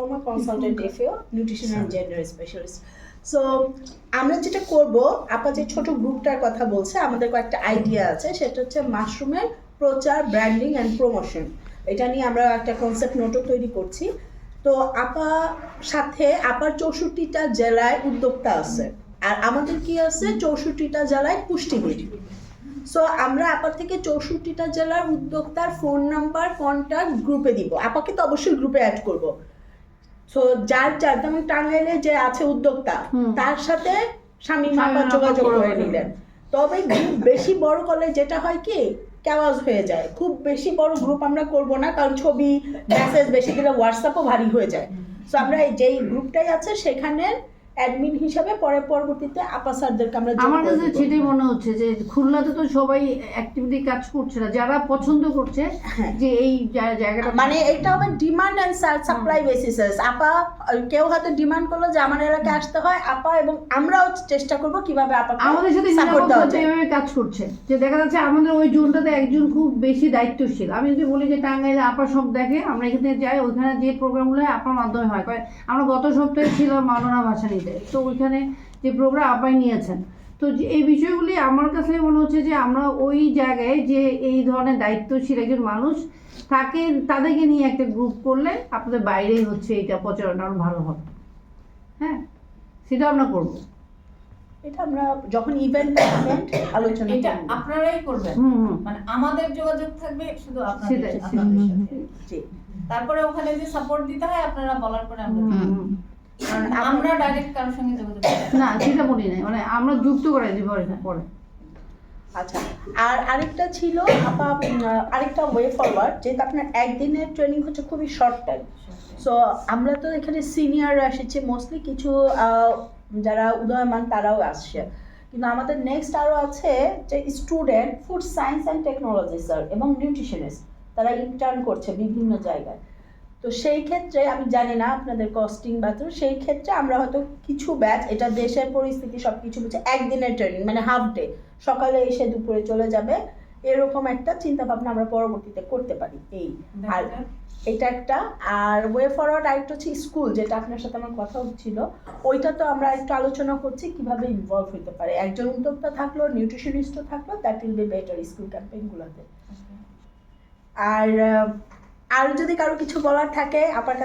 Diploma consultant FAO nutrition and gender specialist. So আমরা যেটা করব, আপা যে ছোট গ্রুপটার কথা বলছে, আমাদের কয়েকটা আইডিয়া আছে। সেটা হচ্ছে মাশরুমের প্রচার, ব্র্যান্ডিং অ্যান্ড প্রমোশন। এটা নিয়ে আমরা একটা কনসেপ্ট নোটও তৈরি করছি। তো আপা সাথে আপার 64টা জেলায় উদ্যোক্তা আছে, আর আমাদের কি আছে 64টা জেলায় পুষ্টিবিদ। সো আমরা আপার থেকে 64টা জেলার উদ্যোক্তার ফোন নাম্বার কন্ট্যাক্ট গ্রুপে দিব। আপাকে তো অবশ্যই গ্রুপে অ্যাড করব। সো যার যেমন টাঙ্গাইলে যে আছে উদ্যোক্তা, তার সাথে স্বামী আপা যোগাযোগ করে নিলেন। তবে গ্রুপ বেশি বড় করলে যেটা হয় কি, ক্যাওয়াজ হয়ে যায়। খুব বেশি বড় গ্রুপ আমরা করব না, কারণ ছবি মেসেজ বেশি দিলে হোয়াটসঅ্যাপও ভারী হয়ে যায়। সো আমরা যেই গ্রুপটাই আছে সেখানে অ্যাডমিন হিসাবে পরবর্তীতে আপা স্যারদেরকে আমরা আমার কাছে সেটাই মনে হচ্ছে যে খুলনাতে তো সবাই অ্যাক্টিভিটি কাজ করছে না, যারা পছন্দ করছে যে এই জায়গাটা, মানে এটা হবে ডিমান্ড এন্ড সাপ্লাই বেসিসেস। আপা কেউ হয়তো ডিমান্ড করলো যে আমার এলাকায় আসতে হয়, আপা এবং আমরাও চেষ্টা করব কিভাবে আপাকে আমাদের সাথে সাপোর্ট দেওয়া যায়। এইভাবে কাজ করছে যে দেখা যাচ্ছে আমাদের ওই জোনটাতে একজন খুব বেশি দায়িত্বশীল। আমি যদি বলি যে টাঙ্গাইলে আপা সব দেখে, আমরা এখানে যাই, ওইখানে যে প্রোগ্রামগুলো আপার মাধ্যমে হয়। আমরা গত সপ্তাহে ছিলাম মাওলানা ভাসানীতে, তো ওইখানে যে প্রোগ্রাম আপাই নিয়েছেন। তো এই বিষয়গুলি আমার কাছে মনে হচ্ছে যে আমরা ওই জায়গায় যে এই ধরনের দায়িত্বশীল একজন মানুষ তাকে, তাদেরকে নিয়ে একটা গ্রুপ করলে আপনাদের বাইরেই হচ্ছে এটা প্রচারণা আরো ভালো হবে। হ্যাঁ, সেটা আমরা করব। এটা আমরা যখন ইভেন্ট আলোচনা এটা আপনারাই করবেন, মানে আমাদের যোগাযোগ থাকবে শুধু আপনাদের সাথে। জি, তারপরে ওখানে যে সাপোর্ট দিতে হয় আপনারা বলার পরে আমরা ডাইরেক্ট কারোর সঙ্গে যোগাযোগ না, সেটা বলি নাই, মানে আমরা যুক্ত করাই দিব পরে। আচ্ছা, আর আরেকটা ছিল আপা, আরেকটা ওয়ে ফরওয়ার্ড, যেহেতু আপনার একদিনের ট্রেনিং হচ্ছে খুবই শর্ট টাইম। সো আমরা তো এখানে সিনিয়ররা এসেছি মোস্টলি, কিছু যারা উদয়মান তারাও আসছে, কিন্তু আমাদের নেক্সট আরও আছে যে student food science and technology sir এবং নিউট্রিশনিস্ট, তারা ইন্টার্ন করছে বিভিন্ন জায়গায়। তো সেই ক্ষেত্রে আমি জানি না আপনাদের কস্টিং বা, তো সেই ক্ষেত্রে আমরা হয়তো কিছু ব্যাচ, এটা দেশের পরিস্থিতি সব কিছু বুঝে, একদিনের ট্রেনিং মানে হাফ ডে, সকালে এসে দুপুরে চলে যাবে, এরকম একটা চিন্তা ভাবনা আমরা পরবর্তীতে করতে পারি। এই আর এটা একটা। আর ওয়ে ফরওয়ার্ড আরেকটা হচ্ছে স্কুল, যেটা আপনার সাথে আমার কথা হচ্ছিল, ওইটা তো আমরা একটু আলোচনা করছি কিভাবে ইনভলভ হতে পারে। একজন উদ্যোক্তা থাকলো, নিউট্রিশনিস্টও থাকলো, that will be better school ক্যাম্পেইনগুলোতে। আর যদি কারো কিছু বলার থাকে আপার